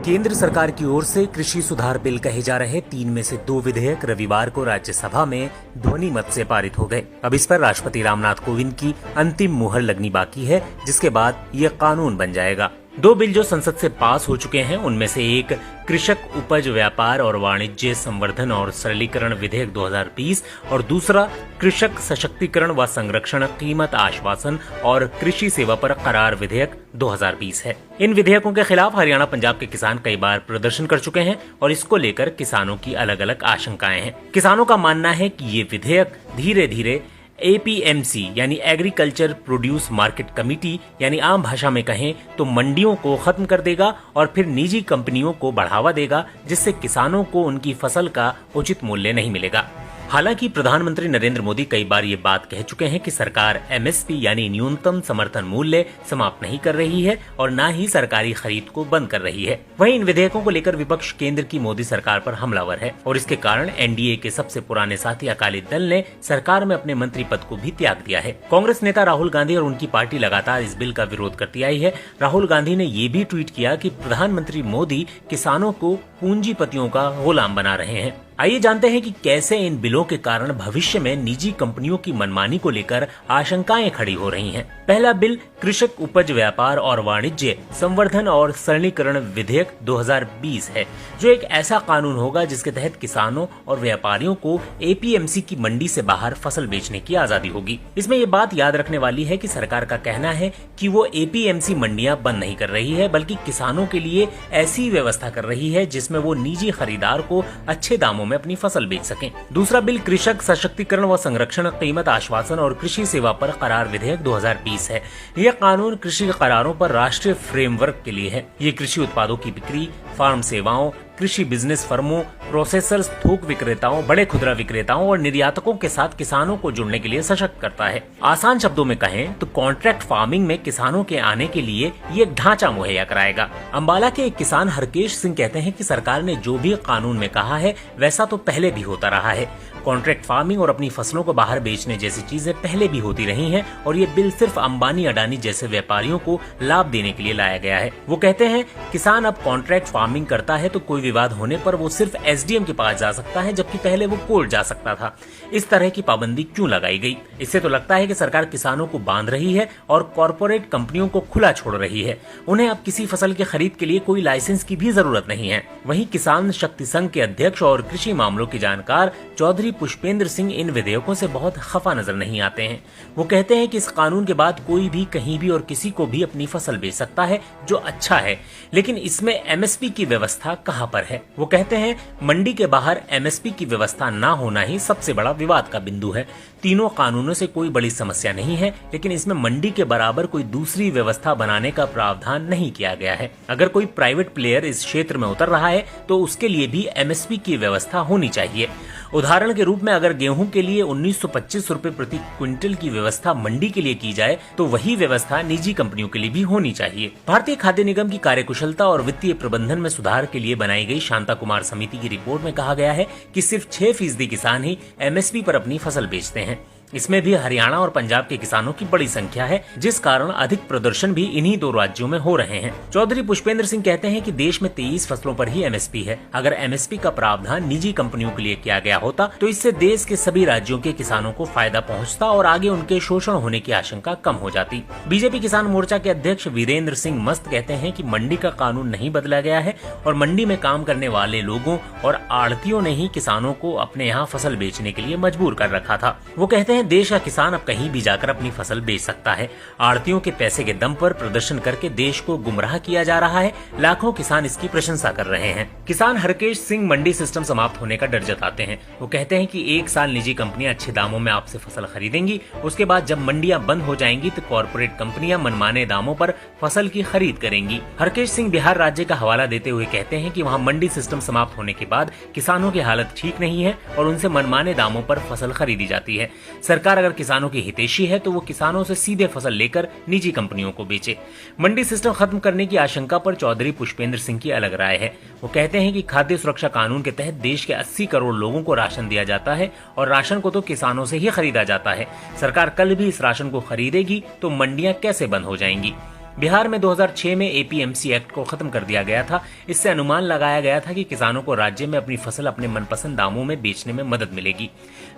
केंद्र सरकार की ओर से कृषि सुधार बिल कहे जा रहे 3 में से 2 विधेयक रविवार को राज्यसभा में ध्वनि मत से पारित हो गए। अब इस पर राष्ट्रपति रामनाथ कोविंद की अंतिम मुहर लगनी बाकी है, जिसके बाद ये कानून बन जाएगा। 2 बिल जो संसद से पास हो चुके हैं, उनमें से एक कृषक उपज व्यापार और वाणिज्य संवर्धन और सरलीकरण विधेयक 2020 और दूसरा कृषक सशक्तिकरण व संरक्षण कीमत आश्वासन और कृषि सेवा पर करार विधेयक 2020 है। इन विधेयकों के खिलाफ हरियाणा पंजाब के किसान कई बार प्रदर्शन कर चुके हैं और इसको लेकर किसानों की अलग अलग आशंकाएं हैं। किसानों का मानना है कि ये विधेयक धीरे धीरे APMC यानी एग्रीकल्चर प्रोड्यूस मार्केट कमेटी यानी आम भाषा में कहें तो मंडियों को खत्म कर देगा और फिर निजी कंपनियों को बढ़ावा देगा, जिससे किसानों को उनकी फसल का उचित मूल्य नहीं मिलेगा। हालांकि प्रधानमंत्री नरेंद्र मोदी कई बार ये बात कह चुके हैं कि सरकार MSP यानी न्यूनतम समर्थन मूल्य समाप्त नहीं कर रही है और न ही सरकारी खरीद को बंद कर रही है। वहीं इन विधेयकों को लेकर विपक्ष केंद्र की मोदी सरकार पर हमलावर है और इसके कारण NDA के सबसे पुराने साथी अकाली दल ने सरकार में अपने मंत्री पद को भी त्याग दिया है। कांग्रेस नेता राहुल गांधी और उनकी पार्टी लगातार इस बिल का विरोध करती आई है। राहुल गांधी ने ये भी ट्वीट किया कि प्रधानमंत्री मोदी किसानों को पूंजीपतियों का गुलाम बना रहे हैं। आइए जानते हैं कि कैसे इन बिलों के कारण भविष्य में निजी कंपनियों की मनमानी को लेकर आशंकाएं खड़ी हो रही हैं। पहला बिल कृषक उपज व्यापार और वाणिज्य संवर्धन और सरलीकरण विधेयक 2020 है, जो एक ऐसा कानून होगा जिसके तहत किसानों और व्यापारियों को APMC की मंडी से बाहर फसल बेचने की आजादी होगी। इसमें ये बात याद रखने वाली है कि सरकार का कहना है कि वो APMC मंडियां बंद नहीं कर रही है, बल्कि किसानों के लिए ऐसी व्यवस्था कर रही है जिसमें वो निजी खरीदार को अच्छे दामों में अपनी फसल बेच सकें। दूसरा बिल कृषक सशक्तिकरण व संरक्षण कीमत आश्वासन और कृषि सेवा पर करार विधेयक 2020 है। यह कानून कृषि करारों पर राष्ट्रीय फ्रेमवर्क के लिए है। ये कृषि उत्पादों की बिक्री, फार्म सेवाओं, कृषि बिजनेस फर्मों, प्रोसेसर्स, थोक विक्रेताओं, बड़े खुदरा विक्रेताओं और निर्यातकों के साथ किसानों को जुड़ने के लिए सशक्त करता है। आसान शब्दों में कहें तो कॉन्ट्रैक्ट फार्मिंग में किसानों के आने के लिए ये एक ढांचा मुहैया कराएगा। अंबाला के एक किसान हरकेश सिंह कहते हैं कि सरकार ने जो भी कानून में कहा है वैसा तो पहले भी होता रहा है। कॉन्ट्रैक्ट फार्मिंग और अपनी फसलों को बाहर बेचने जैसी चीजें पहले भी होती रही हैं और ये बिल सिर्फ अंबानी अडानी जैसे व्यापारियों को लाभ देने के लिए लाया गया है। वो कहते हैं किसान अब कॉन्ट्रैक्ट फार्मिंग करता है तो कोई विवाद होने पर वो सिर्फ SDM के पास जा सकता है, जबकि पहले वो कोर्ट जा सकता था। इस तरह की पाबंदी क्यों लगाई गई? इससे तो लगता है कि सरकार किसानों को बांध रही है और कॉर्पोरेट कंपनियों को खुला छोड़ रही है। उन्हें अब किसी फसल की खरीद के लिए कोई लाइसेंस की भी जरूरत नहीं है। वहीं किसान शक्ति संघ के अध्यक्ष और कृषि मामलों के जानकार चौधरी पुष्पेंद्र सिंह इन विधेयकों से बहुत खफा नजर नहीं आते हैं। वो कहते हैं कि इस कानून के बाद कोई भी कहीं भी और किसी को भी अपनी फसल बेच सकता है, जो अच्छा है, लेकिन इसमें MSP की व्यवस्था कहां पर है? वो कहते हैं मंडी के बाहर MSP की व्यवस्था ना होना ही सबसे बड़ा विवाद का बिंदु है। तीनों कानूनों से कोई बड़ी समस्या नहीं है, लेकिन इसमें मंडी के बराबर कोई दूसरी व्यवस्था बनाने का प्रावधान नहीं किया गया है। अगर कोई प्राइवेट प्लेयर इस क्षेत्र में उतर रहा है तो उसके लिए भी MSP की व्यवस्था होनी चाहिए। उदाहरण के रूप में अगर गेहूं के लिए 1925 रुपए प्रति क्विंटल की व्यवस्था मंडी के लिए की जाए तो वही व्यवस्था निजी कंपनियों के लिए भी होनी चाहिए। भारतीय खाद्य निगम की कार्यकुशलता और वित्तीय प्रबंधन में सुधार के लिए बनाई गई शांता कुमार समिति की रिपोर्ट में कहा गया है कि सिर्फ 6% किसान ही MSP पर अपनी फसल बेचते हैं। इसमें भी हरियाणा और पंजाब के किसानों की बड़ी संख्या है, जिस कारण अधिक प्रदर्शन भी इन्हीं 2 राज्यों में हो रहे हैं। चौधरी पुष्पेंद्र सिंह कहते हैं कि देश में 23 फसलों पर ही MSP है। अगर MSP का प्रावधान निजी कंपनियों के लिए किया गया होता तो इससे देश के सभी राज्यों के किसानों को फायदा पहुंचता और आगे उनके शोषण होने की आशंका कम हो जाती। बीजेपी किसान मोर्चा के अध्यक्ष वीरेंद्र सिंह मस्त कहते हैं कि मंडी का कानून नहीं बदला गया है और मंडी में काम करने वाले लोगों और आढ़तियों ने ही किसानों को अपने यहाँ फसल बेचने के लिए मजबूर कर रखा था। वो कहते हैं देश का किसान अब कहीं भी जाकर अपनी फसल बेच सकता है। आड़तियों के पैसे के दम पर प्रदर्शन करके देश को गुमराह किया जा रहा है। लाखों किसान इसकी प्रशंसा कर रहे हैं। किसान हरकेश सिंह मंडी सिस्टम समाप्त होने का डर जताते हैं। वो कहते हैं कि 1 साल निजी कंपनियां अच्छे दामों में आपसे फसल खरीदेंगी, उसके बाद जब मंडियां बंद हो जाएंगी तो कॉर्पोरेट कंपनियां मनमाने दामों पर फसल की खरीद करेंगी। हरकेश सिंह बिहार राज्य का हवाला देते हुए कहते हैं कि वहाँ मंडी सिस्टम समाप्त होने के बाद किसानों की हालत ठीक नहीं है और उनसे मनमाने दामों पर फसल खरीदी जाती है। सरकार अगर किसानों की हितैषी है तो वो किसानों से सीधे फसल लेकर निजी कंपनियों को बेचे। मंडी सिस्टम खत्म करने की आशंका पर चौधरी पुष्पेंद्र सिंह की अलग राय है। वो कहते हैं कि खाद्य सुरक्षा कानून के तहत देश के 80 करोड़ लोगों को राशन दिया जाता है और राशन को तो किसानों से ही खरीदा जाता है। सरकार कल भी इस राशन को खरीदेगी तो मंडियां कैसे बंद हो जाएंगी? बिहार में 2006 में एपीएमसी एक्ट को खत्म कर दिया गया था। इससे अनुमान लगाया गया था कि किसानों को राज्य में अपनी फसल अपने मनपसंद दामों में बेचने में मदद मिलेगी।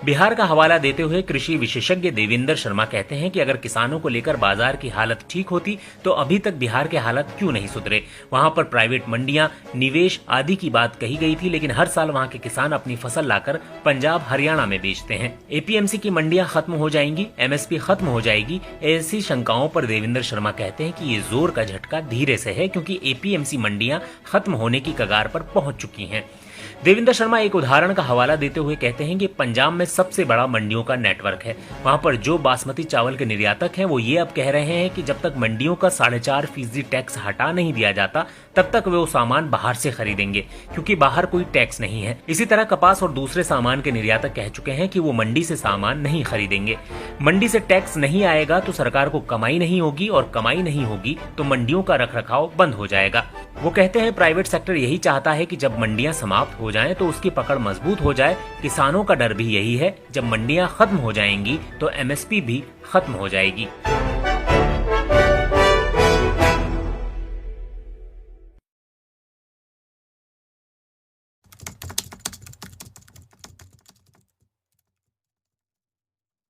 बिहार का हवाला देते हुए कृषि विशेषज्ञ देवेंद्र शर्मा कहते हैं कि अगर किसानों को लेकर बाजार की हालत ठीक होती तो अभी तक बिहार के हालत क्यों नहीं सुधरे। वहां पर प्राइवेट मंडियां, निवेश आदि की बात कही गई थी, लेकिन हर साल वहां के किसान अपनी फसल लाकर पंजाब, हरियाणा में बेचते हैं। एपीएमसी की मंडियां खत्म हो जाएंगी, एमएसपी खत्म हो जाएगी, ऐसी शंकाओं पर देवेंद्र शर्मा कहते हैं कि ये जोर का झटका धीरे से है, क्योंकि एपीएमसी मंडियां खत्म होने की कगार पर पहुंच चुकी हैं। देवेंद्र शर्मा एक उदाहरण का हवाला देते हुए कहते हैं कि पंजाब में सबसे बड़ा मंडियों का नेटवर्क है। वहां पर जो बासमती चावल के निर्यातक हैं वो ये अब कह रहे हैं कि जब तक मंडियों का 4.5% टैक्स हटा नहीं दिया जाता तब तक वे वो सामान बाहर से खरीदेंगे, क्योंकि बाहर कोई टैक्स नहीं है। इसी तरह कपास और दूसरे सामान के निर्यातक कह चुके हैं कि वो मंडी से सामान नहीं खरीदेंगे। मंडी से टैक्स नहीं आएगा तो सरकार को कमाई नहीं होगी, और कमाई नहीं होगी तो मंडियों का रखरखाव बंद हो जाएगा। वो कहते हैं प्राइवेट सेक्टर यही चाहता है कि जब मंडियां समाप्त हो जाएं तो उसकी पकड़ मजबूत हो जाए। किसानों का डर भी यही है, जब मंडियां खत्म हो जाएंगी तो एमएसपी भी खत्म हो जाएगी।